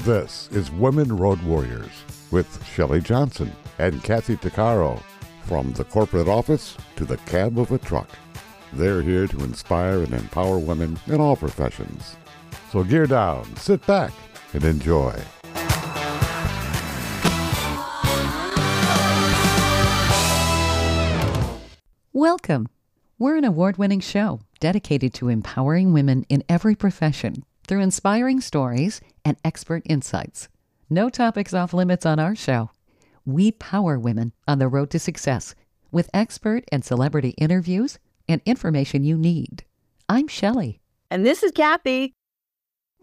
This is Women Road Warriors with Shelley Johnson and Kathy Tuccaro. From the corporate office to the cab of a truck, they're here to inspire and empower women in all professions. So gear down, sit back, and enjoy. Welcome. We're an award-winning show dedicated to empowering women in every profession through inspiring stories and expert insights. No topics off limits on our show. We power women on the road to success with expert and celebrity interviews and information you need. I'm Shelley. And this is Kathy.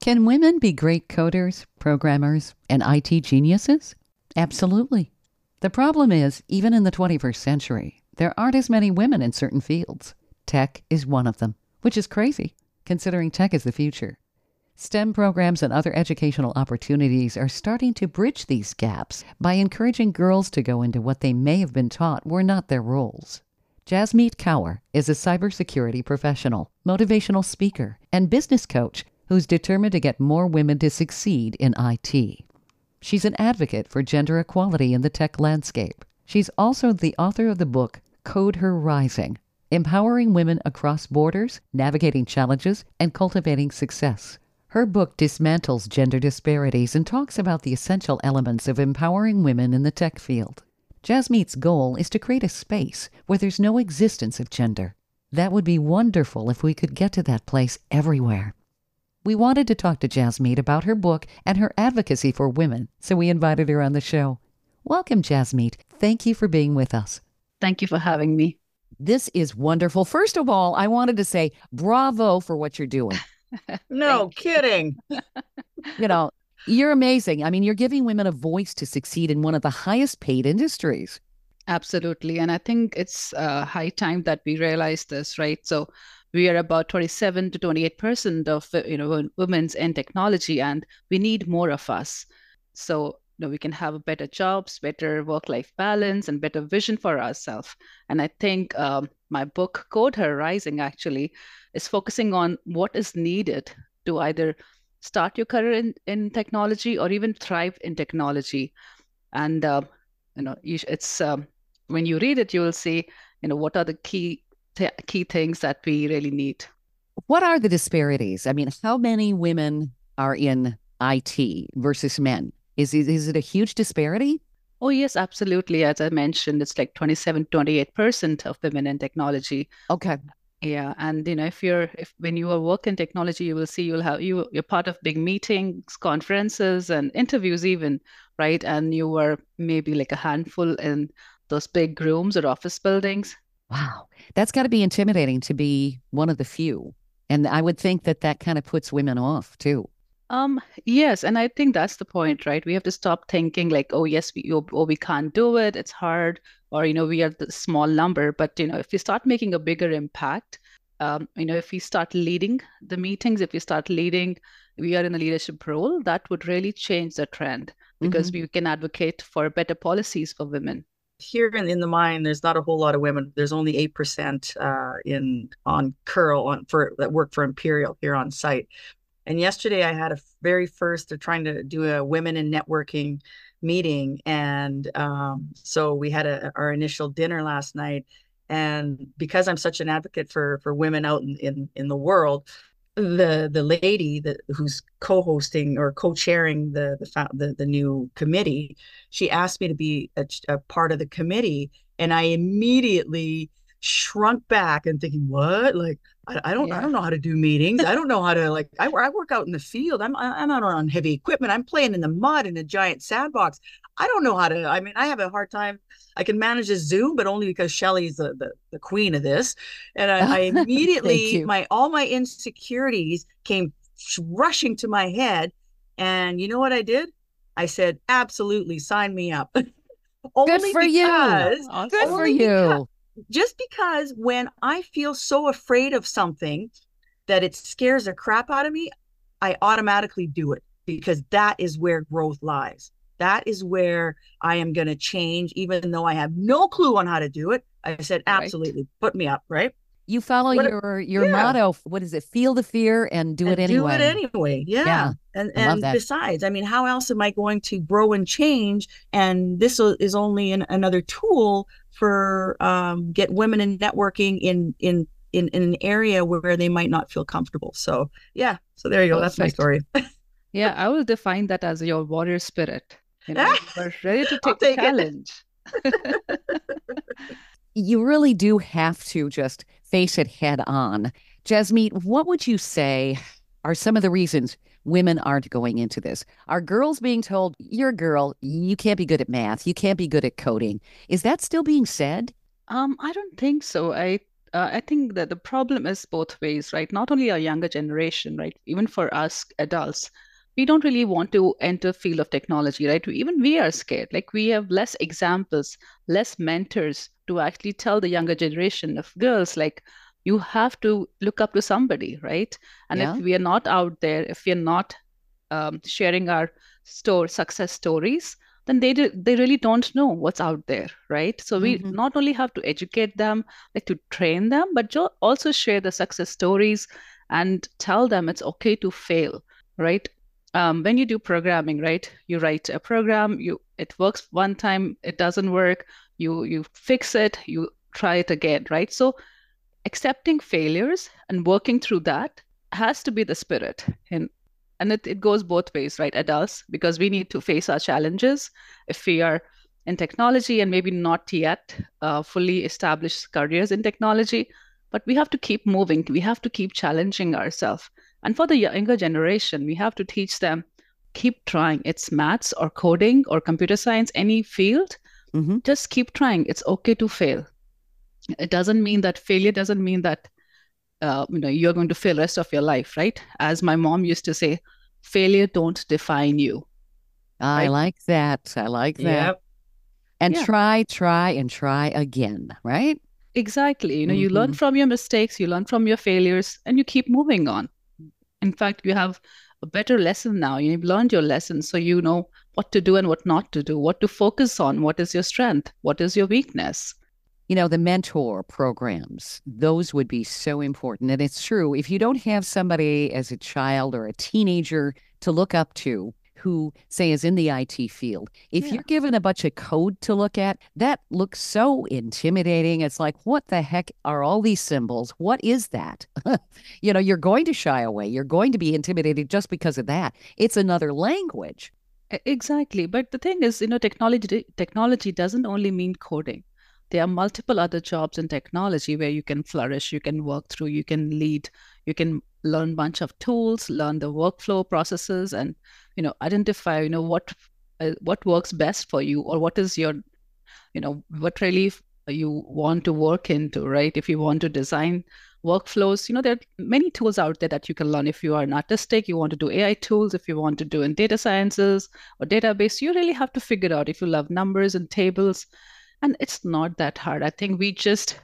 Can women be great coders, programmers, and IT geniuses? Absolutely. The problem is, even in the 21st century, there aren't as many women in certain fields. Tech is one of them, which is crazy, considering tech is the future. STEM programs and other educational opportunities are starting to bridge these gaps by encouraging girls to go into what they may have been taught were not their roles. Jasmeet Kaur is a cybersecurity professional, motivational speaker, and business coach who's determined to get more women to succeed in IT. She's an advocate for gender equality in the tech landscape. She's also the author of the book Code Her Rising, Empowering Women Across Borders, Navigating Challenges, and Cultivating Success. Her book dismantles gender disparities and talks about the essential elements of empowering women in the tech field. Jasmeet's goal is to create a space where there's no existence of gender. That would be wonderful if we could get to that place everywhere. We wanted to talk to Jasmeet about her book and her advocacy for women, so we invited her on the show. Welcome, Jasmeet. Thank you for being with us. Thank you for having me. This is wonderful. First of all, I wanted to say bravo for what you're doing. No kidding. You know, you're amazing. I mean, you're giving women a voice to succeed in one of the highest paid industries. Absolutely. And I think it's high time that we realize this, right? So we are about 27 to 28% of women in technology, and we need more of us. So we can have better jobs, better work-life balance, and better vision for ourselves. And I think my book, Code Her Rising, actually is focusing on what is needed to either start your career in technology or even thrive in technology. And it's when you read it, you will see what are the key things that we really need. What are the disparities? I mean, how many women are in IT versus men? Is it a huge disparity? Oh, yes, absolutely. As I mentioned, it's like 27, 28% of women in technology. Okay. Yeah. And, when you work in technology, you will see you're part of big meetings, conferences, and interviews even, right? And you were maybe like a handful in those big rooms or office buildings. Wow. That's got to be intimidating to be one of the few. And I would think that kind of puts women off too. Yes, and I think that's the point, right? We have to stop thinking like, oh, yes, we can't do it, it's hard, or we are the small number. But if we start making a bigger impact, if we start leading the meetings, if we start leading, we are in a leadership role, that would really change the trend because we can advocate for better policies for women. Here in the mine, there's not a whole lot of women. There's only 8% on Curl that work for Imperial here on site. And yesterday I had they're trying to do a women in networking meeting. And so we had our initial dinner last night. And because I'm such an advocate for women out in the world, the lady who's co-hosting or co-chairing the new committee, she asked me to be a part of the committee. And I immediately shrunk back and thinking, what? Like, I don't know how to do meetings. I don't know how to I work out in the field. I'm not on heavy equipment. I'm playing in the mud in a giant sandbox. I don't know how to, I have a hard time. I can manage a Zoom, but only because Shelley's the queen of this. And I immediately, all my insecurities came rushing to my head. And you know what I did? I said, absolutely, sign me up. Good for you. Good for you. Just because when I feel so afraid of something that it scares the crap out of me, I automatically do it because that is where growth lies. That is where I am going to change, even though I have no clue on how to do it. I said, absolutely, put me up, right? You follow What? your Yeah. motto. What is it? Feel the fear and do it And do it anyway. anyway. Yeah. Yeah, And I love that. besides, I mean, how else am I going to grow and change? And this is only another tool for get women in networking in an area where they might not feel comfortable. So yeah. So there you go. That's my Perfect. story. Yeah, I will define that as your warrior spirit. You know, you are ready to I'll take the take it. challenge. You really do have to just face it head on. Jasmeet, what would you say are some of the reasons women aren't going into this? Are girls being told, you're a girl, you can't be good at math, you can't be good at coding? Is that still being said? I don't think so. I think that the problem is both ways, right? Not only our younger generation, right? Even for us adults, we don't really want to enter field of technology, right? Even we are scared. Like we have less examples, less mentors to actually tell the younger generation of girls, like you have to look up to somebody, right? And if Yeah. we are not out there, if we are not sharing our success stories, then they really don't know what's out there, right? So we Hmm. not only have to educate them, like to train them, but also share the success stories and tell them it's okay to fail, right? When you do programming, right, you write a program, it works one time, it doesn't work, you fix it, you try it again, right? So accepting failures and working through that has to be the spirit. And it goes both ways, right? Adults, because we need to face our challenges if we are in technology and maybe not yet fully established careers in technology, but we have to keep moving. We have to keep challenging ourselves. And for the younger generation, we have to teach them keep trying. It's maths or coding or computer science, any field, Hmm. just keep trying. It's okay to fail. It doesn't mean that failure doesn't mean that you're going to fail rest of your life, right? As my mom used to say, failure don't define you, I right? like that. I like that. Yep. And Yeah, try and try again, right? exactly. You learn Hmm. from your mistakes, you learn from your failures, and you keep moving on. In fact, you have a better lesson now. You've learned your lesson, so you know what to do and what not to do, what to focus on, what is your strength, what is your weakness. The mentor programs, those would be so important. And it's true, if you don't have somebody as a child or a teenager to look up to who, say, is in the IT field, if Yeah, you're given a bunch of code to look at, that looks so intimidating. It's like, what the heck are all these symbols? What is that? You're going to shy away. You're going to be intimidated just because of that. It's another language. exactly. But the thing is, technology doesn't only mean coding. There are multiple other jobs in technology where you can flourish, you can work through, you can lead, you can learn a bunch of tools, learn the workflow processes, and identify what works best for you, or what is your what really you want to work into, right? If you want to design workflows, there are many tools out there that you can learn. If you are an artistic, you want to do AI tools, if you want to do in data sciences or database, you really have to figure out if you love numbers and tables. And it's not that hard. I think we just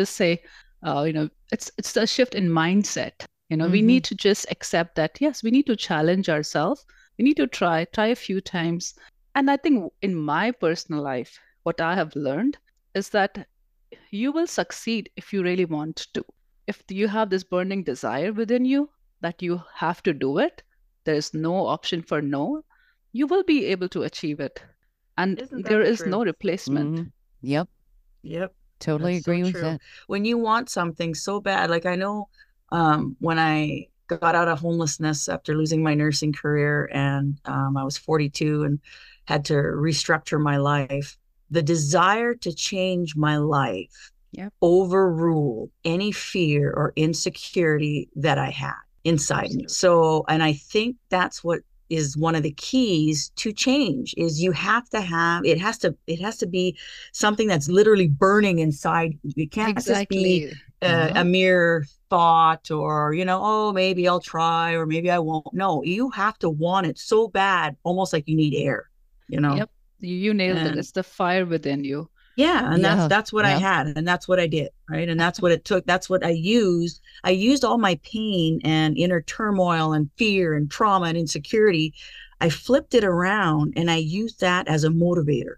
say, it's a shift in mindset. We Hmm. need to just accept that, yes, we need to challenge ourselves. We need to try a few times. And I think in my personal life, what I have learned is that you will succeed if you really want to. If you have this burning desire within you that you have to do it, there is no option for no, you will be able to achieve it. And Isn't that there the is no truth? replacement. Hmm. Yep. Yep. Totally That's so agree with true. that. When you want something so bad, like I know when I got out of homelessness after losing my nursing career and I was 42 and had to restructure my life, the desire to change my life Yep, overruled any fear or insecurity that I had inside me. absolutely. So, and I think that's what is one of the keys to change is you have to have it has to be something that's literally burning inside you. It can't just be Exactly. Yeah. a mere thought or oh, maybe I'll try or maybe I won't. No, you have to want it so bad, almost like you need air, you know Yep. You nailed it. and It's the fire within you. yeah, and that's Yeah. that's what I Yep. had, and that's what I did, right? And that's what it took. That's what I used. I used all my pain and inner turmoil and fear and trauma and insecurity. I flipped it around and I used that as a motivator.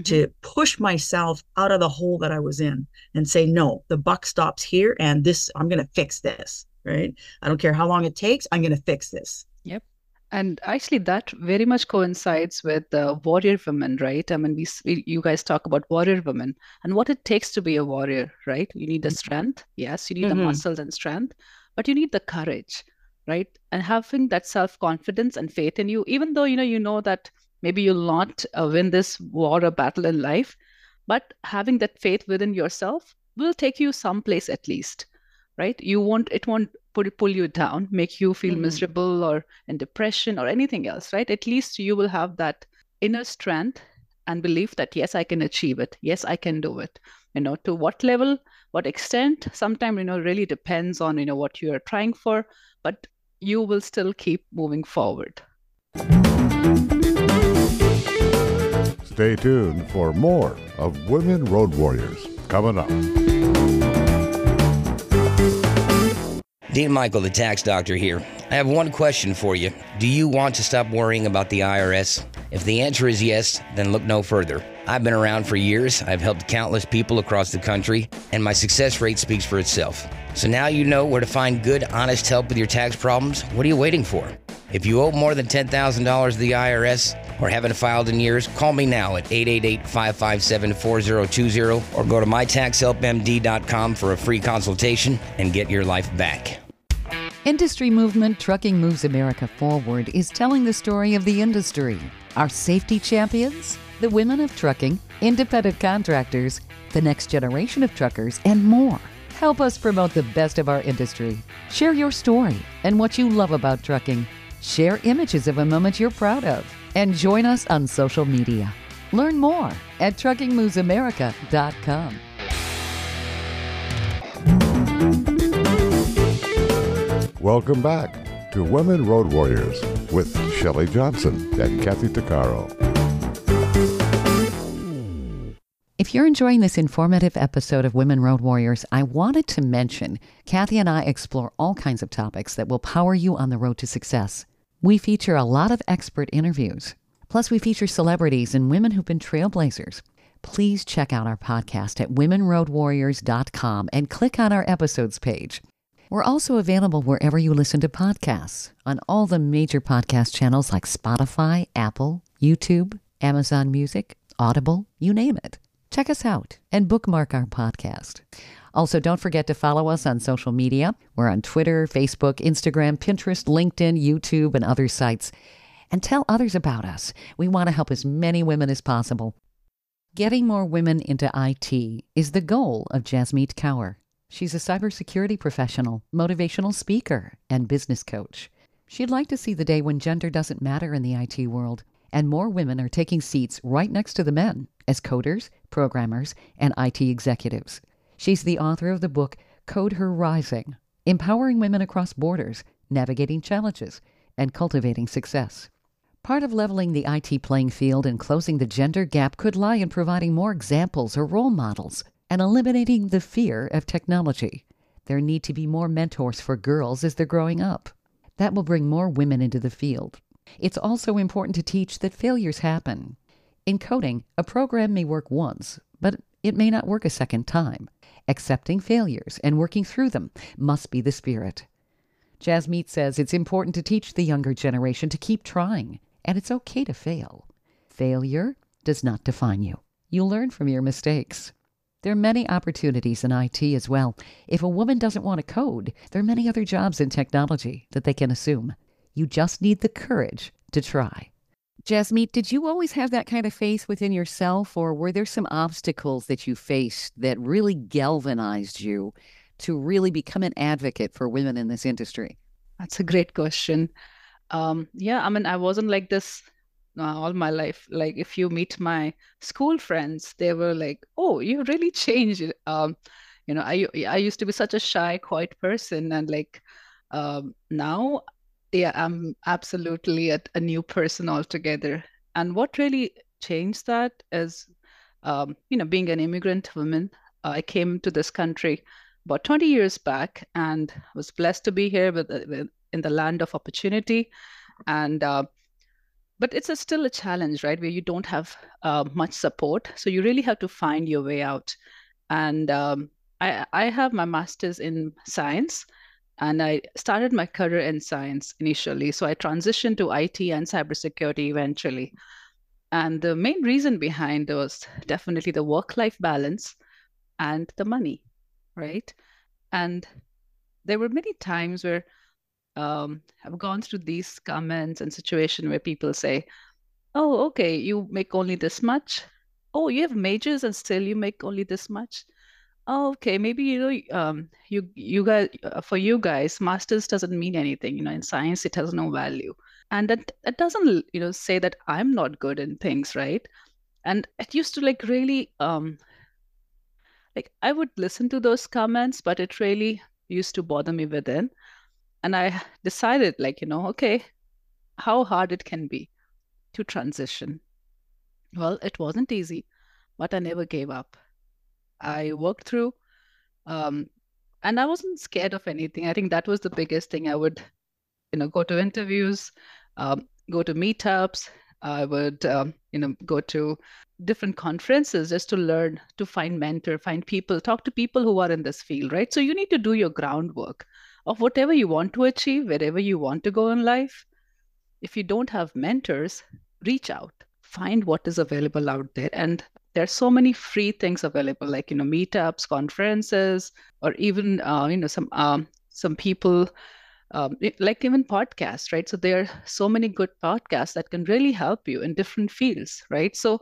to push myself out of the hole that I was in and say, no, the buck stops here, and I'm going to fix this, right? I don't care how long it takes. I'm going to fix this. Yep. And actually, that very much coincides with the warrior women, right? I mean, you guys talk about warrior women and what it takes to be a warrior, right? You need the strength. Yes, you need the muscles and strength, but you need the courage, right? And having that self-confidence and faith in you, even though, you know that maybe you'll not win this war or battle in life, but having that faith within yourself will take you someplace at least, right? It won't pull you down, make you feel miserable or in depression or anything else, right? At least you will have that inner strength and belief that, yes, I can achieve it. Yes, I can do it. To what level, what extent, sometimes, really depends on, what you are trying for, but you will still keep moving forward. Stay tuned for more of Women Road Warriors coming up. Dean Michael, the tax doctor here. I have one question for you. Do you want to stop worrying about the IRS? If the answer is yes, then look no further. I've been around for years. I've helped countless people across the country, and my success rate speaks for itself. So now you know where to find good, honest help with your tax problems. What are you waiting for? If you owe more than $10,000 to the IRS or haven't filed in years, call me now at 888-557-4020 or go to mytaxhelpmd.com for a free consultation and get your life back. Industry movement Trucking Moves America Forward is telling the story of the industry. Our safety champions, the women of trucking, independent contractors, the next generation of truckers, and more. Help us promote the best of our industry. Share your story and what you love about trucking. Share images of a moment you're proud of. And join us on social media. Learn more at truckingmovesamerica.com. Welcome back to Women Road Warriors with Shelley Johnson and Kathy Tuccaro. If you're enjoying this informative episode of Women Road Warriors, I wanted to mention Kathy and I explore all kinds of topics that will power you on the road to success. We feature a lot of expert interviews. Plus, we feature celebrities and women who've been trailblazers. Please check out our podcast at womenroadwarriors.com and click on our episodes page. We're also available wherever you listen to podcasts, on all the major podcast channels like Spotify, Apple, YouTube, Amazon Music, Audible, you name it. Check us out and bookmark our podcast. Also, don't forget to follow us on social media. We're on Twitter, Facebook, Instagram, Pinterest, LinkedIn, YouTube, and other sites. And tell others about us. We want to help as many women as possible. Getting more women into IT is the goal of Jasmeet Kaur. She's a cybersecurity professional, motivational speaker, and business coach. She'd like to see the day when gender doesn't matter in the IT world, and more women are taking seats right next to the men as coders, programmers, and IT executives. She's the author of the book Code Her Rising, Empowering Women Across Borders, Navigating Challenges, and Cultivating Success. Part of leveling the IT playing field and closing the gender gap could lie in providing more examples or role models and eliminating the fear of technology. There need to be more mentors for girls as they're growing up. That will bring more women into the field. It's also important to teach that failures happen. In coding, a program may work once, but it may not work a second time. Accepting failures and working through them must be the spirit. Jasmeet says it's important to teach the younger generation to keep trying, and it's okay to fail. Failure does not define you. You learn from your mistakes. There are many opportunities in IT as well. If a woman doesn't want to code, there are many other jobs in technology that they can assume. You just need the courage to try. Jasmeet, did you always have that kind of faith within yourself, or were there some obstacles that you faced that really galvanized you to really become an advocate for women in this industry? That's a great question. Yeah, I mean, I wasn't like this all my life. Like, if you meet my school friends, they were like, "Oh, you really changed." I used to be such a shy, quiet person, and now, yeah, I'm absolutely a new person altogether. And what really changed that is, being an immigrant woman. I came to this country about 20 years back and was blessed to be here in the land of opportunity. And but it's still a challenge, right? Where you don't have much support. So you really have to find your way out. And I have my master's in science, and I started my career in science initially. So I transitioned to IT and cybersecurity eventually. And the main reason behind it was definitely the work-life balance and the money, right? And there were many times where I've gone through these comments and situation where people say, "Oh, okay, you make only this much. Oh, you have majors and still you make only this much. Oh, okay, maybe you guys for you guys, masters doesn't mean anything. In science, it has no value, and that doesn't say that I'm not good in things, right? And it used to like really like I would listen to those comments, but it really used to bother me within. And I decided, like, okay, how hard it can be to transition. Well, it wasn't easy, but I never gave up. I worked through, um, and I wasn't scared of anything. I think that was the biggest thing. I would, go to interviews, go to meetups. I would, go to different conferences just to learn, to find mentor, find people, talk to people who are in this field, right? So you need to do your groundwork of whatever you want to achieve, wherever you want to go in life. If you don't have mentors, reach out, find what is available out there. And there's so many free things available, like, meetups, conferences, or even, some people, like even podcasts, right? So there are so many good podcasts that can really help you in different fields, right? So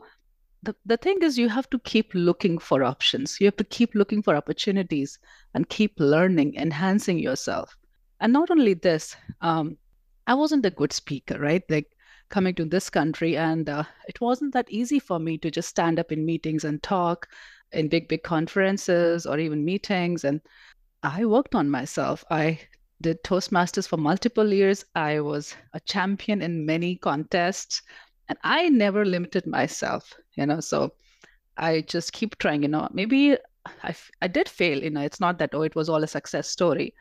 the thing is, you have to keep looking for options. You have to keep looking for opportunities and keep learning, enhancing yourself. And not only this, I wasn't a good speaker, right? Like coming to this country, and it wasn't that easy for me to just stand up in meetings and talk in big conferences or even meetings. And I worked on myself. I did Toastmasters for multiple years. I was a champion in many contests, and I never limited myself, So I just keep trying, Maybe I did fail, it's not that, oh, it was all a success story.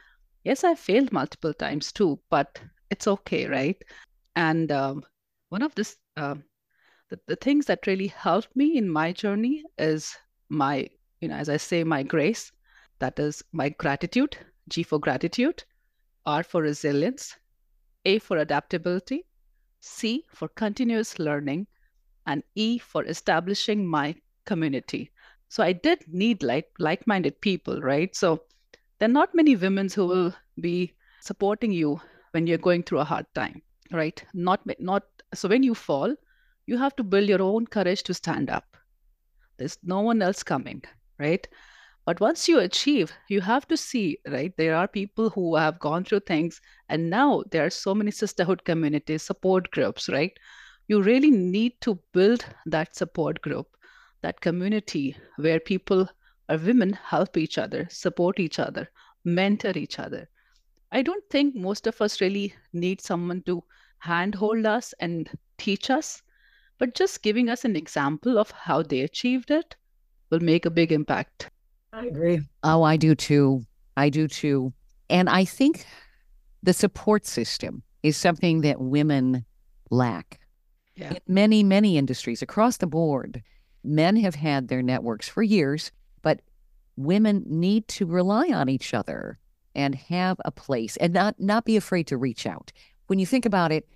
Yes, I failed multiple times too, but it's okay, right? And one of the things that really helped me in my journey is my, as I say, my grace. That is my gratitude, G for gratitude, R for resilience, A for adaptability, C for continuous learning, and E for establishing my community. So I did need like-minded people, right? So there are not many women who will be supporting you when you're going through a hard time, right? Not so when you fall, you have to build your own courage to stand up. There's no one else coming, right? But once you achieve, you have to see, right? There are people who have gone through things, and now there are so many sisterhood communities, support groups, right? You really need to build that support group, that community where people or women help each other, support each other, mentor each other. I don't think most of us really need someone to handhold us and teach us, but just giving us an example of how they achieved it will make a big impact. I agree. Oh, I do too. I do too. And I think the support system is something that women lack. Yeah. In many, many industries across the board, men have had their networks for years, but women need to rely on each other and have a place and not be afraid to reach out. When you think about it,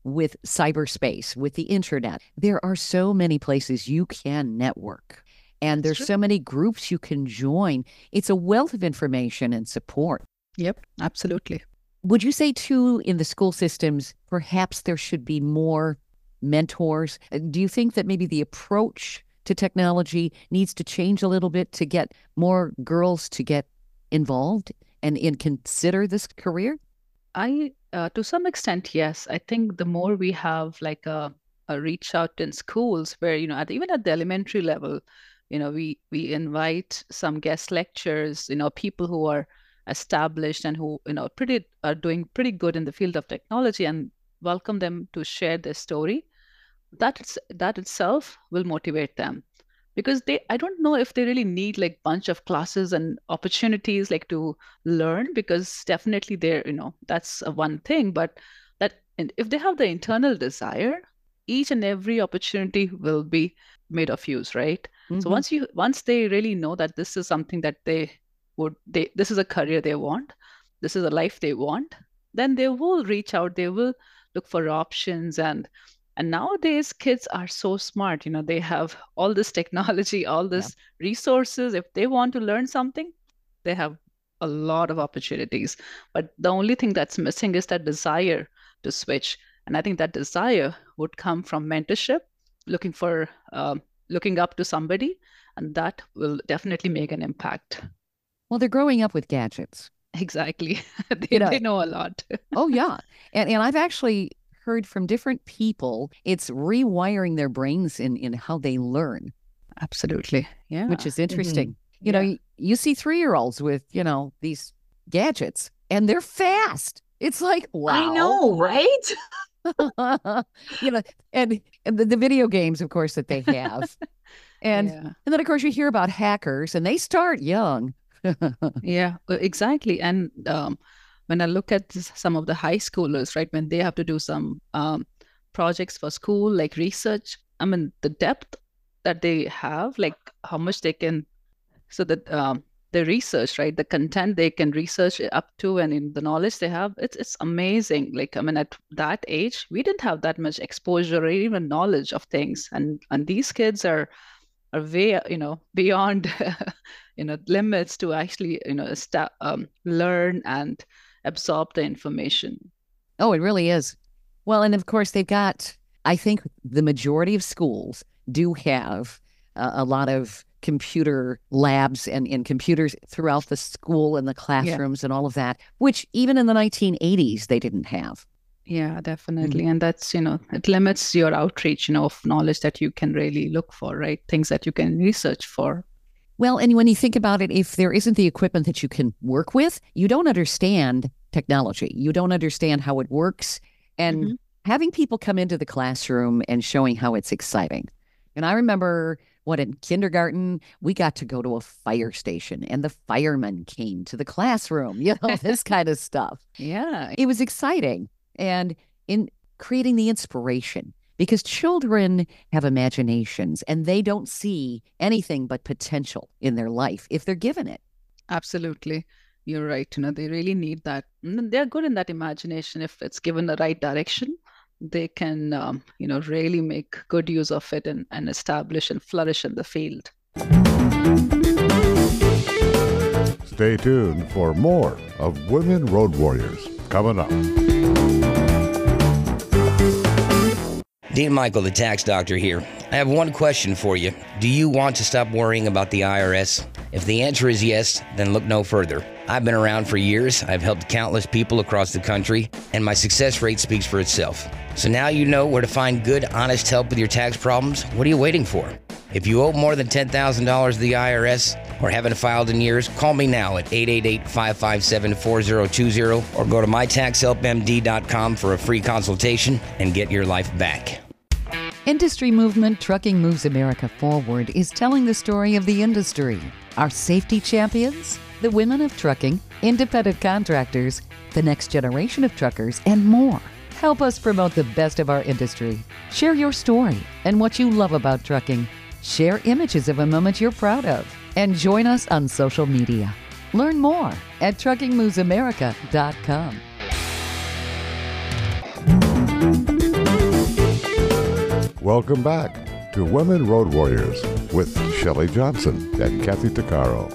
with cyberspace, with the internet, there are so many places you can network. And there's so many groups you can join. It's a wealth of information and support. Yep, absolutely. Would you say, too, in the school systems, perhaps there should be more mentors? Do you think that maybe the approach to technology needs to change a little bit to get more girls to get involved and consider this career? To some extent, yes. I think the more we have like a reach out in schools where, even at the elementary level, we invite some guest lecturers, people who are established and who, are doing pretty good in the field of technology, and welcome them to share their story. That itself will motivate them, because I don't know if they really need like bunch of classes and opportunities like to learn, because definitely they're, that's one thing, but and if they have the internal desire, each and every opportunity will be made of use, right? So Mhm. once they really know that this is something that this is a career they want, this is a life they want, then they will reach out, they will look for options. And nowadays kids are so smart, they have all this technology, all Yeah. this resources. If they want to learn something, they have a lot of opportunities. But the only thing that's missing is that desire to switch. And I think that desire would come from mentorship, looking for looking up to somebody, and that will definitely make an impact. Well, they're growing up with gadgets. Exactly. You they, know, they know a lot. oh yeah. And I've actually heard from different people, it's rewiring their brains in how they learn, Absolutely. which Yeah. is interesting. Yeah. You see 3-year-olds with, these gadgets and they're fast. It's like, I wow. know, right? you know, and the video games, of course, that they have. And Yeah. and then of course you hear about hackers and they start young. Yeah, exactly. And when I look at some of the high schoolers, right, when they have to do some projects for school, like research, I mean, the depth that they have, like how much they can, so that the research, right, the content they can research up to, and in the knowledge they have, it's amazing. Like, I mean, at that age, we didn't have that much exposure or even knowledge of things, and these kids are way beyond limits to actually learn and absorb the information. Oh, it really is. Well, and of course they've got, I think the majority of schools do have a lot of computer labs and computers throughout the school and the Yeah. classrooms and all of that, which even in the 1980s they didn't have. Yeah, definitely. And that's, it limits your outreach, of knowledge that you can really look for, right? Things that you can research for. Well, and when you think about it, if there isn't the equipment that you can work with, you don't understand technology. You don't understand how it works. And Mhm. having people come into the classroom and showing how it's exciting. And I remember in kindergarten, we got to go to a fire station and the firemen came to the classroom, this kind of stuff. Yeah. It was exciting. And in creating the inspiration, because children have imaginations and they don't see anything but potential in their life if they're given it. Absolutely. You're right. They really need that. And they're good in that imagination. If it's given the right direction, they can, really make good use of it and establish and flourish in the field. Stay tuned for more of Women Road Warriors coming up. Dean Michael, the tax doctor here. I have one question for you. Do you want to stop worrying about the IRS? If the answer is yes, then look no further. I've been around for years. I've helped countless people across the country, and my success rate speaks for itself. So now you know where to find good, honest help with your tax problems. What are you waiting for? If you owe more than $10,000 to the IRS or haven't filed in years, call me now at 888-557-4020 or go to mytaxhelpmd.com for a free consultation and get your life back. Industry movement Trucking Moves America Forward is telling the story of the industry. Our safety champions, the women of trucking, independent contractors, the next generation of truckers, and more. Help us promote the best of our industry. Share your story and what you love about trucking. Share images of a moment you're proud of. And join us on social media. Learn more at truckingmovesamerica.com. Welcome back to Women Road Warriors with Shelley Johnson and Kathy Tuccaro.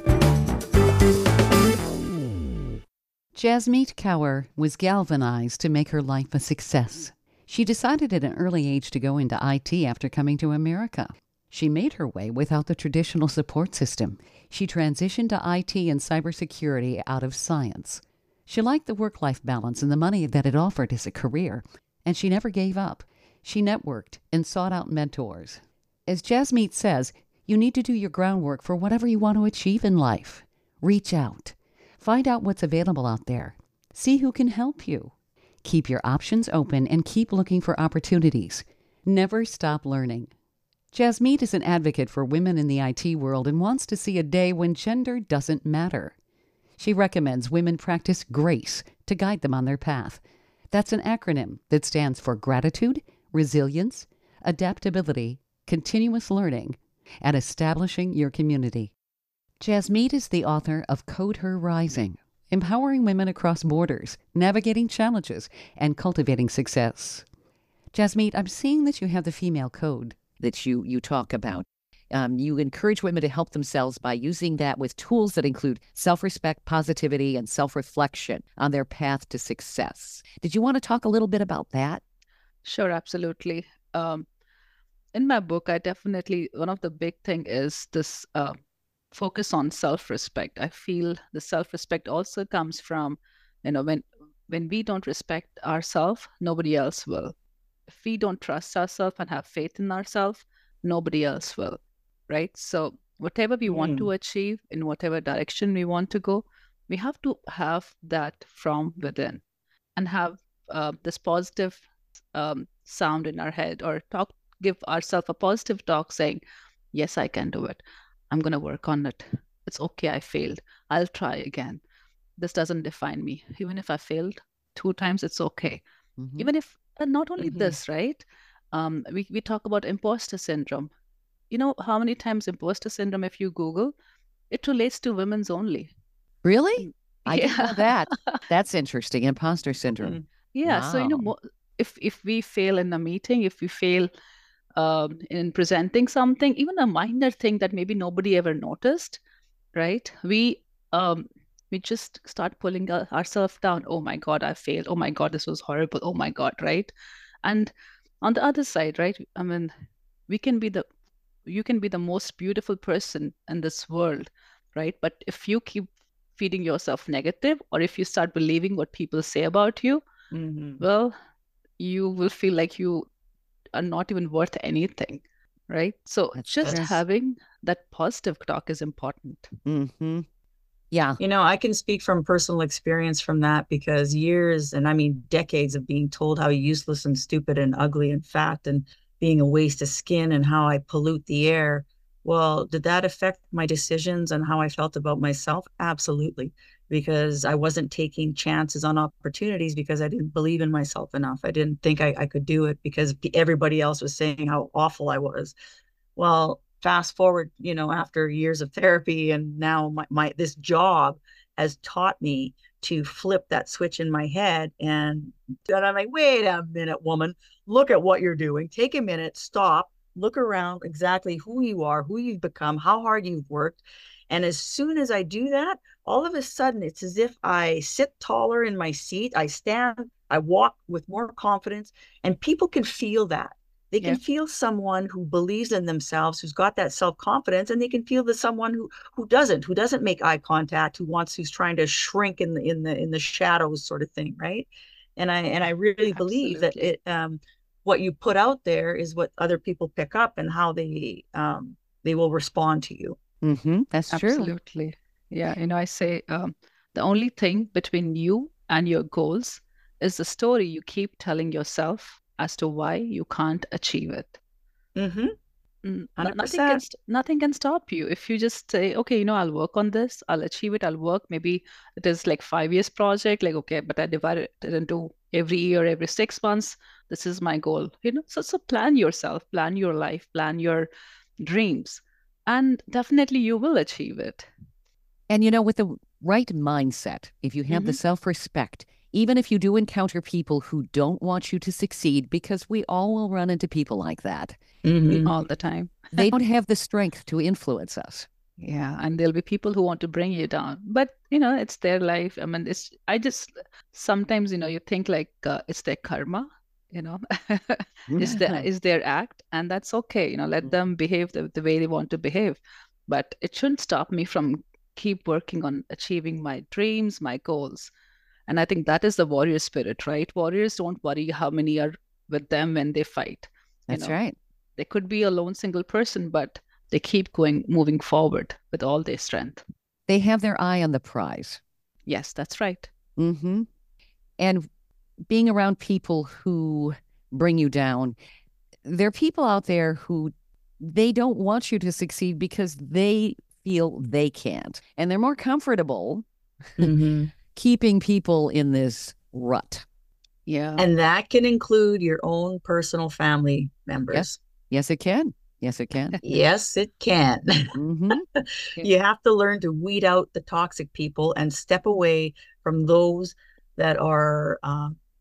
Jasmeet Kaur was galvanized to make her life a success. She decided at an early age to go into IT after coming to America. She made her way without the traditional support system. She transitioned to IT and cybersecurity out of science. She liked the work-life balance and the money that it offered as a career, and she never gave up. She networked and sought out mentors. As Jasmeet says, you need to do your groundwork for whatever you want to achieve in life. Reach out. Find out what's available out there. See who can help you. Keep your options open and keep looking for opportunities. Never stop learning. Jasmeet is an advocate for women in the IT world and wants to see a day when gender doesn't matter. She recommends women practice GRACE to guide them on their path. That's an acronym that stands for gratitude, resilience, adaptability, continuous learning, and establishing your community. Jasmeet is the author of Code Her Rising, Empowering Women Across Borders, Navigating Challenges, and Cultivating Success. Jasmeet, I'm seeing that you have the female code that you talk about. You encourage women to help themselves by using that with tools that include self-respect, positivity, and self-reflection on their path to success. Did you want to talk a little bit about that? Sure, absolutely. In my book, I definitely, one of the big thing is this focus on self-respect. I feel the self-respect also comes from, when we don't respect ourselves, nobody else will. If we don't trust ourselves and have faith in ourselves, nobody else will, right? So whatever we want to achieve, in whatever direction we want to go, we have to have that from within and have this positive sound in our head, or give ourselves a positive talk saying, yes, I can do it. I'm going to work on it. It's okay, I failed. I'll try again. This doesn't define me. Even if I failed 2 times, it's okay. Mm-hmm. Even if, not only this, right? We talk about imposter syndrome. You know how many times imposter syndrome, if you Google, it relates to women's only. Really? I didn't know that. That's interesting. Imposter syndrome. Yeah. Wow. So, if we fail in a meeting, if we fail in presenting something, even a minor thing that maybe nobody ever noticed, right? We just start pulling ourselves down. Oh my God, I failed. Oh my God, this was horrible. Oh my God, right? And on the other side, right? I mean, you can be the most beautiful person in this world, right? But if you keep feeding yourself negative, or if you start believing what people say about you, well, you will feel like you are not even worth anything, right? So just having that positive talk is important. Mm-hmm. Yeah. I can speak from personal experience from that, because years, and I mean decades, of being told how useless and stupid and ugly and fat and being a waste of skin and how I pollute the air. Well, did that affect my decisions and how I felt about myself? Absolutely. Because I wasn't taking chances on opportunities because I didn't believe in myself enough. I didn't think I could do it because everybody else was saying how awful I was. Well, fast forward, after years of therapy, and now this job has taught me to flip that switch in my head. And I'm like, wait a minute, woman, look at what you're doing. Take a minute, stop, look around exactly who you are, who you've become, how hard you've worked. And as soon as I do that, all of a sudden, it's as if I sit taller in my seat. I stand, I walk with more confidence, and people can feel that. They can feel someone who believes in themselves, who's got that self-confidence, and they can feel someone who doesn't make eye contact, who's trying to shrink in the shadows, sort of thing, right? And I really believe that what you put out there is what other people pick up, and how they will respond to you. Mm-hmm. That's true. Absolutely. Yeah. I say the only thing between you and your goals is the story you keep telling yourself as to why you can't achieve it. Mm-hmm. Nothing can stop you if you just say, okay, I'll work on this, I'll achieve it, I'll work. Maybe it is like 5 years project, like, okay, but I divide it into every year, every 6 months. This is my goal. So plan yourself, plan your life, plan your dreams, and definitely you will achieve it. And with the right mindset, if you have the self-respect, even if you do encounter people who don't want you to succeed, because we all will run into people like that all the time. They don't have the strength to influence us. Yeah, and there'll be people who want to bring you down, but it's their life. I mean, sometimes you think like it's their karma, is their act, and that's okay. Let them behave the way they want to behave, but it shouldn't stop me from keep working on achieving my dreams, my goals. And I think that is the warrior spirit, right? Warriors don't worry how many are with them when they fight. That's right. They could be a lone single person, but they keep moving forward with all their strength. They have their eye on the prize. Yes, that's right. Mm-hmm. And being around people who bring you down, there are people out there who they don't want you to succeed because they feel they can't. And they're more comfortable keeping people in this rut. Yeah. And that can include your own personal family members. Yes, it can. Yes, it can. Yes, it can. Mm-hmm. You have to learn to weed out the toxic people and step away from those that are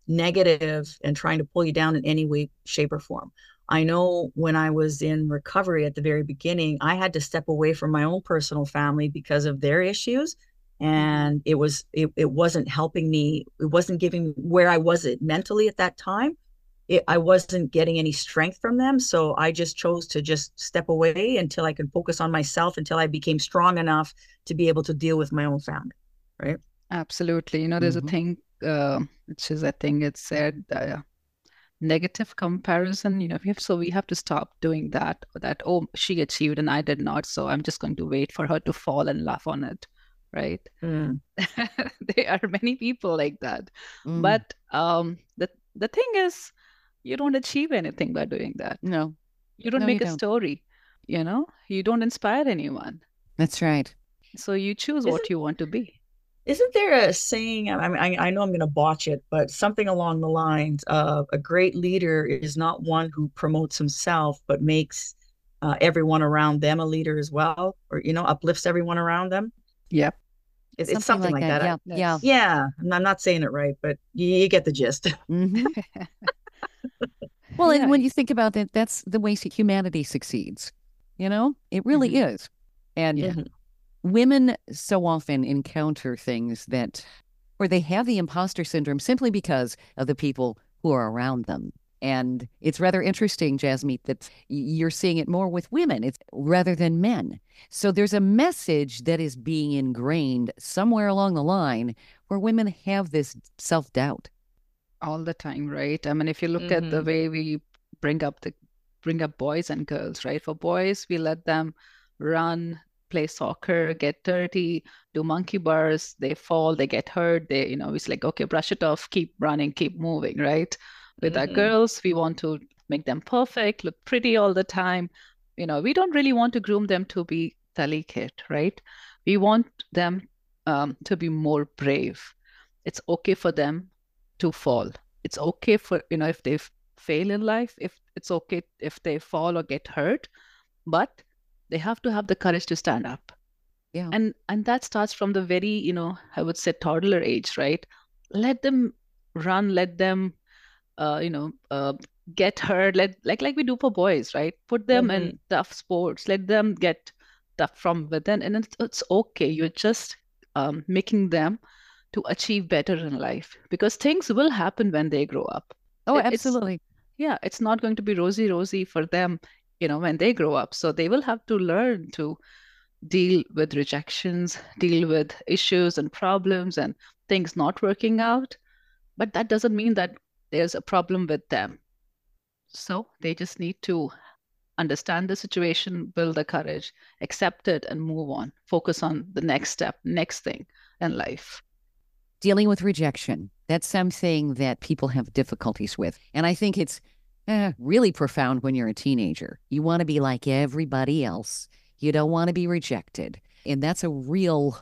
negative and trying to pull you down in any way, shape, or form. I know when I was in recovery at the very beginning, I had to step away from my own personal family because of their issues. And it wasn't helping me. It wasn't giving where I was mentally at that time. I wasn't getting any strength from them. So I just chose to just step away until I could focus on myself, until I became strong enough to be able to deal with my own family. Right. Absolutely. There's a thing, which is, I think it's said, negative comparison. We have to stop doing that. Oh, she achieved and I did not, so I'm just going to wait for her to fall and laugh on it. Right. There are many people like that. But the thing is, you don't achieve anything by doing that. No. You don't make a story. You don't inspire anyone. That's right. So you choose what you want to be. Isn't there a saying? I mean, I know I'm going to botch it, but something along the lines of a great leader is not one who promotes himself, but makes everyone around them a leader as well, or, uplifts everyone around them. Yep. It's something like that. Yeah. Yeah. I'm not saying it right, but you get the gist. Well, and when you think about it, that's the way humanity succeeds. It really is. And women so often encounter things where they have the imposter syndrome simply because of the people who are around them. And it's rather interesting, Jasmeet, that you're seeing it more with women rather than men. So there's a message that is being ingrained somewhere along the line where women have this self-doubt. All the time, right? I mean, if you look at the way we bring up boys and girls, right? For boys, we let them run, play soccer, get dirty, do monkey bars, they fall, they get hurt, it's like, okay, brush it off, keep running, keep moving, right? With our girls, we want to make them perfect, look pretty all the time. We don't really want to groom them to be delicate, right? We want them to be more brave. It's okay for them to fall. It's okay for, if they fail in life, if it's okay if they fall or get hurt, but they have to have the courage to stand up. Yeah. And that starts from the very, I would say toddler age, right? Let them run, let them, get hurt, like we do for boys, right? Put them in tough sports, let them get tough from within, and it's okay. You're just making them to achieve better in life, because things will happen when they grow up. Oh, absolutely. It's not going to be rosy for them, when they grow up. So they will have to learn to deal with rejections, deal with issues and problems and things not working out. But that doesn't mean that there's a problem with them. So they just need to understand the situation, build the courage, accept it, and move on. Focus on the next step, next thing in life. Dealing with rejection, that's something that people have difficulties with. And I think it's really profound when you're a teenager. You want to be like everybody else. You don't want to be rejected. And that's a real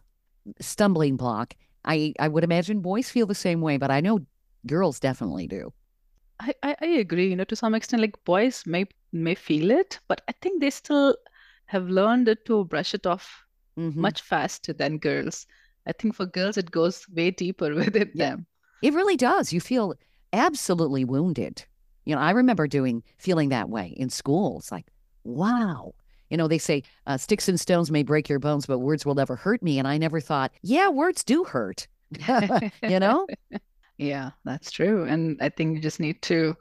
stumbling block. I would imagine boys feel the same way, but I know girls definitely do. I agree, to some extent, like boys may feel it, but I think they still have learned to brush it off much faster than girls. I think for girls, it goes way deeper within them. It really does. You feel absolutely wounded. I remember feeling that way in school. It's like, wow. They say sticks and stones may break your bones, but words will never hurt me. And I never thought, yeah, words do hurt. Yeah, that's true. And I think you just need to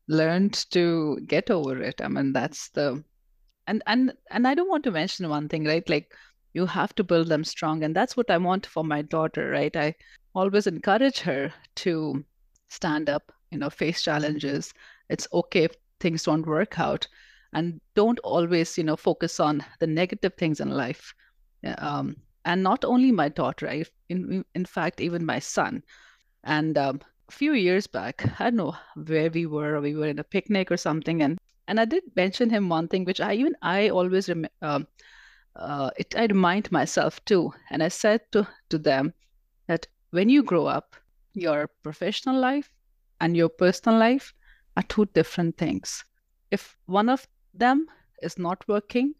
learn to get over it. I mean, that's and I don't want to mention one thing, right? Like, you have to build them strong. And that's what I want for my daughter, right? I always encourage her to stand up, face challenges. It's okay if things don't work out. And don't always, focus on the negative things in life. And not only my daughter, in fact, even my son. And a few years back, I don't know where we were in a picnic or something. And I did mention him one thing, which I always I remind myself too. And I said to them that when you grow up, your professional life and your personal life are two different things. If one of them is not working,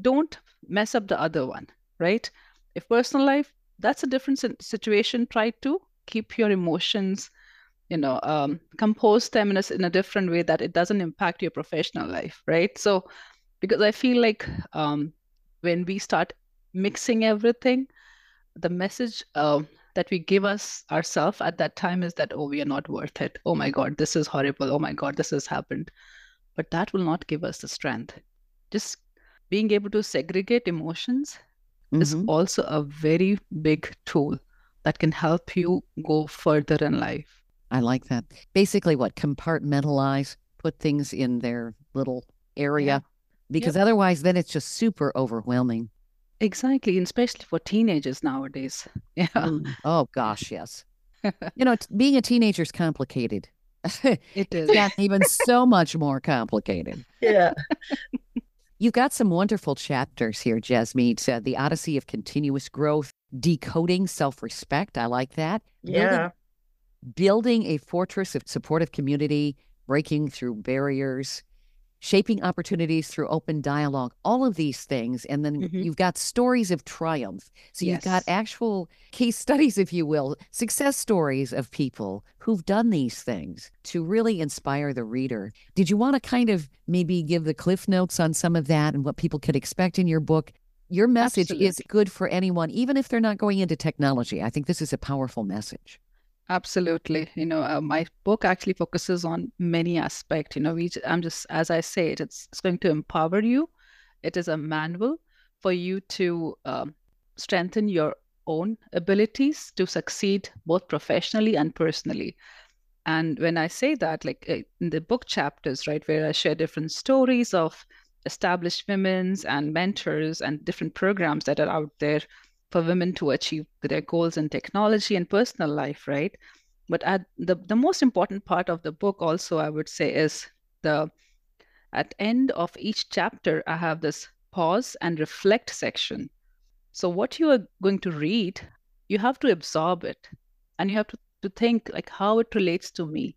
don't mess up the other one, right? If personal life, that's a different situation. Try to keep your emotions, compose them in a different way that it doesn't impact your professional life, right? So, because I feel like when we start mixing everything, the message that we give us ourselves at that time is that, oh, we are not worth it. Oh my God, this is horrible. Oh my God, this has happened. But that will not give us the strength. Just being able to segregate emotions is also a very big tool that can help you go further in life. I like that. Basically, what? Compartmentalize, put things in their little area, because otherwise then it's just super overwhelming. Exactly, and especially for teenagers nowadays. Yeah. Oh, gosh, yes. Being a teenager is complicated. It is. It's gotten even so much more complicated. Yeah. You've got some wonderful chapters here, Jasmeet. The Odyssey of Continuous Growth, Decoding Self-Respect. I like that. Yeah. Building a fortress of supportive community, breaking through barriers, shaping opportunities through open dialogue, all of these things. And then you've got stories of triumph. So you've got actual case studies, if you will, success stories of people who've done these things to really inspire the reader. Did you want to kind of maybe give the cliff notes on some of that and what people could expect in your book? Your message is good for anyone, even if they're not going into technology. I think this is a powerful message. Absolutely. My book actually focuses on many aspects. I'm just, as I say it, it's going to empower you. It is a manual for you to strengthen your own abilities to succeed both professionally and personally. And when I say that, like in the book chapters, right, where I share different stories of established women's and mentors and different programs that are out there for women to achieve their goals in technology and personal life, right? But at the most important part of the book also, I would say, is at end of each chapter, I have this pause and reflect section. So what you are going to read, you have to absorb it, and you have to think like how it relates to me.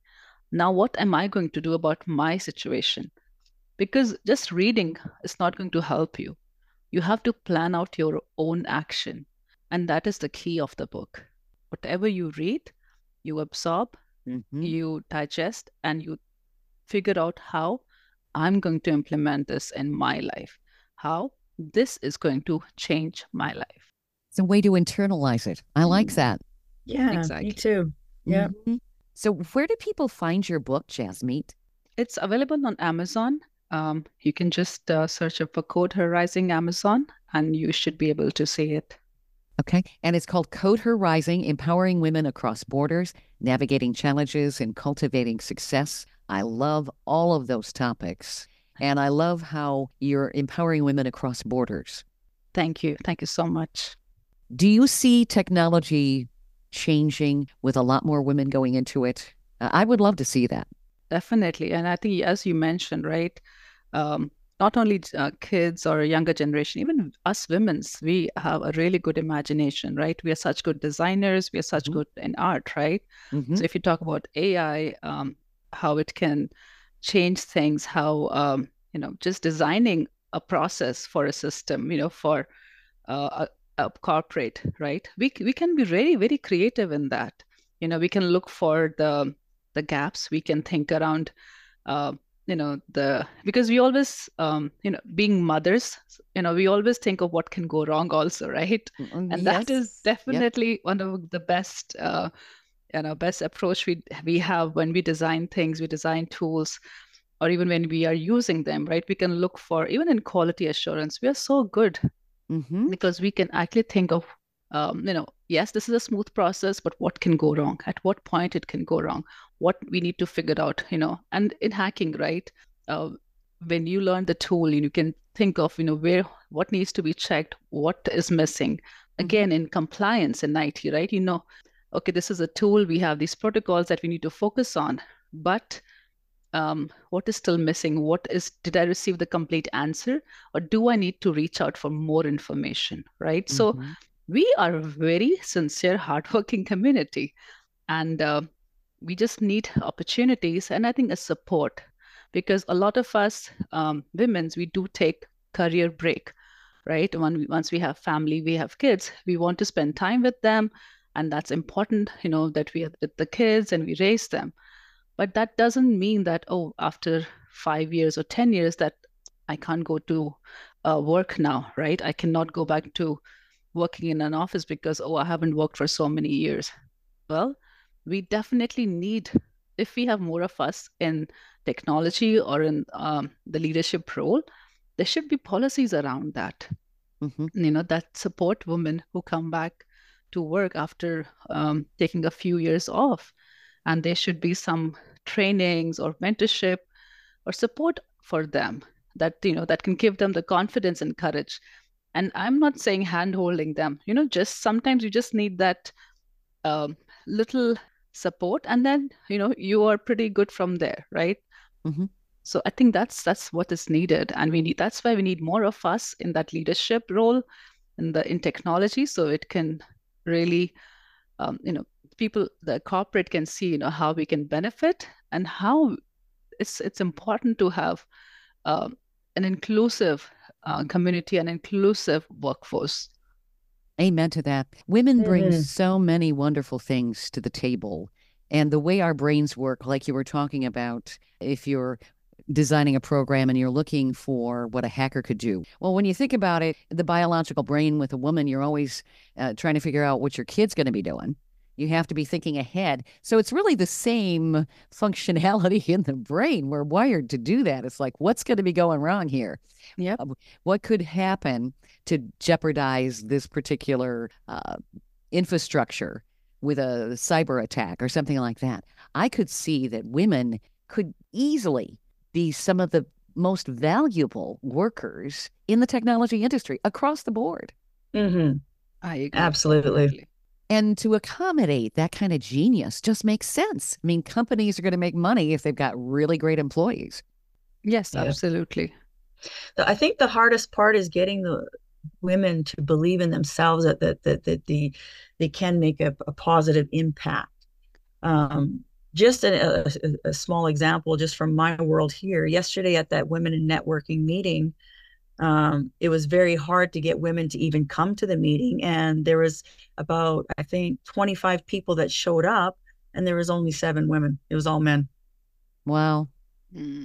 Now, what am I going to do about my situation? Because just reading is not going to help you. You have to plan out your own action. And that is the key of the book. Whatever you read, you absorb, you digest, and you figure out how I'm going to implement this in my life, how this is going to change my life. It's a way to internalize it. I like that. Yeah, exactly. Me too. Yeah. So where do people find your book, Jasmeet? It's available on Amazon. You can just search up for Code Her Rising Amazon, and you should be able to see it. Okay. And it's called Code Her Rising, Empowering Women Across Borders, Navigating Challenges and Cultivating Success. I love all of those topics. And I love how you're empowering women across borders. Thank you. Thank you so much. Do you see technology changing with a lot more women going into it? I would love to see that. Definitely. And I think, as you mentioned, right, not only kids or a younger generation, even us women, we have a really good imagination, right? We are such good designers. We are such good in art, right? So if you talk about AI, how it can change things, how, just designing a process for a system, for a corporate, right? We can be very, very creative in that. We can look for the gaps. We can think around, because we always, being mothers, we always think of what can go wrong also, right? And that is definitely one of the best, best approach we have when we design things, we design tools, or even when we are using them, right? We can look for, even in quality assurance, we are so good because we can actually think of, yes, this is a smooth process, but what can go wrong? At what point it can go wrong? What we need to figure out, and in hacking, right? When you learn the tool, you can think of, what needs to be checked, what is missing. Again, in compliance in IT, right? Okay, this is a tool, we have these protocols that we need to focus on, but what is still missing? Did I receive the complete answer, or do I need to reach out for more information, right? So we are a very sincere, hardworking community. And we just need opportunities, and I think a support, because a lot of us women's, we do take career break, right? Once we have family, we have kids, we want to spend time with them, and that's important, that we are with the kids and we raise them. But that doesn't mean that, oh, after 5 years or 10 years, that I can't go to work now, right? I cannot go back to working in an office because, oh, I haven't worked for so many years. Well, we definitely need, if we have more of us in technology or in the leadership role, there should be policies around that, that support women who come back to work after taking a few years off. And there should be some trainings or mentorship or support for them that, that can give them the confidence and courage. And I'm not saying hand-holding them, just sometimes you just need that little support, and then, you are pretty good from there, right? So I think that's what is needed. And that's why we need more of us in that leadership role in technology, so it can really, people, the corporate can see, how we can benefit, and how it's important to have an inclusive community, an inclusive workforce. Amen to that. Women bring so many wonderful things to the table. And the way our brains work, like you were talking about, if you're designing a program and you're looking for what a hacker could do. Well, when you think about it, the biological brain with a woman, you're always trying to figure out what your kid's going to be doing. You have to be thinking ahead. So it's really the same functionality in the brain. We're wired to do that. It's like, what's going to be going wrong here? Yep. What could happen to jeopardize this particular infrastructure with a cyber attack or something like that? I could see that women could easily be some of the most valuable workers in the technology industry across the board. I agree. Absolutely. And to accommodate that kind of genius just makes sense. I mean, companies are going to make money if they've got really great employees. Yes, absolutely. I think the hardest part is getting the women to believe in themselves, that they can make a positive impact. Just a small example, just from my world here. Yesterday at that Women in Networking meeting, it was very hard to get women to even come to the meeting. And there was about, I think, 25 people that showed up, and there was only 7 women. It was all men. Wow.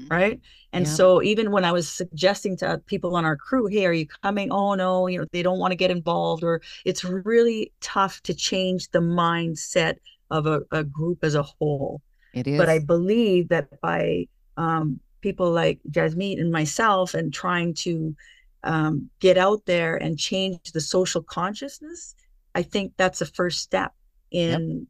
Right. And so even when I was suggesting to people on our crew, hey, are you coming? Oh, no, they don't want to get involved, or it's really tough to change the mindset of a group as a whole. It is. But I believe that by people like Jasmeet and myself, and trying to get out there and change the social consciousness, I think that's a first step in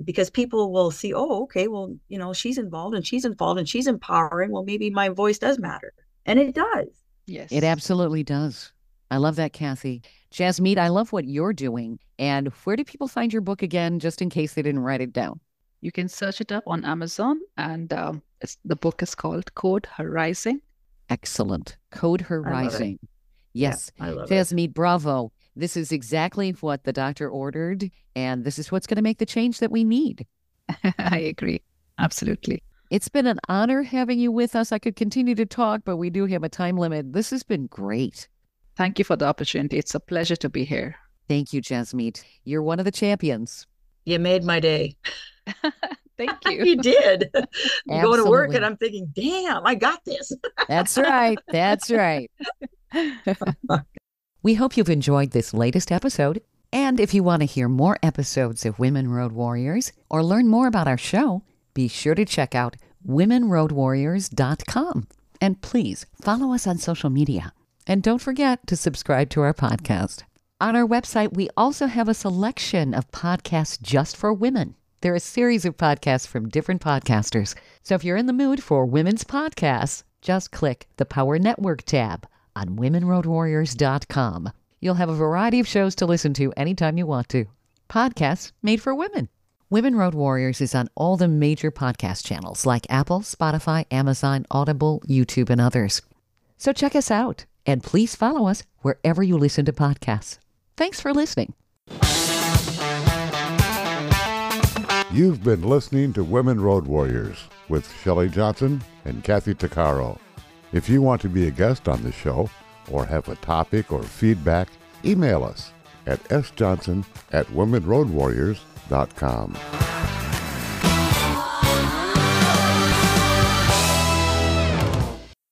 because people will see, oh, okay, well, she's involved and she's empowering. Well, maybe my voice does matter. And it does. Yes. It absolutely does. I love that, Kathy. Jasmeet, I love what you're doing. And where do people find your book again, just in case they didn't write it down? You can search it up on Amazon, and the book is called Code Her Rising. Excellent. Code Her Rising. Yes. Yeah, I love Jasmeet, bravo. This is exactly what the doctor ordered, and this is what's going to make the change that we need. I agree. Absolutely. It's been an honor having you with us. I could continue to talk, but we do have a time limit. This has been great. Thank you for the opportunity. It's a pleasure to be here. Thank you, Jasmeet. You're one of the champions. You made my day. Thank you. You did. I'm going to work Absolutely. and I'm thinking, damn, I got this. That's right. That's right. We hope you've enjoyed this latest episode. And if you want to hear more episodes of Women Road Warriors or learn more about our show, be sure to check out womenroadwarriors.com. And please follow us on social media. And don't forget to subscribe to our podcast. On our website, we also have a selection of podcasts just for women. There are a series of podcasts from different podcasters. So if you're in the mood for women's podcasts, just click the Power Network tab on womenroadwarriors.com. You'll have a variety of shows to listen to anytime you want to. Podcasts made for women. Women Road Warriors is on all the major podcast channels like Apple, Spotify, Amazon, Audible, YouTube, and others. So check us out, and please follow us wherever you listen to podcasts. Thanks for listening. You've been listening to Women Road Warriors with Shelley Johnson and Kathy Tuccaro. If you want to be a guest on the show or have a topic or feedback, email us at sjohnson@womenroadwarriors.com.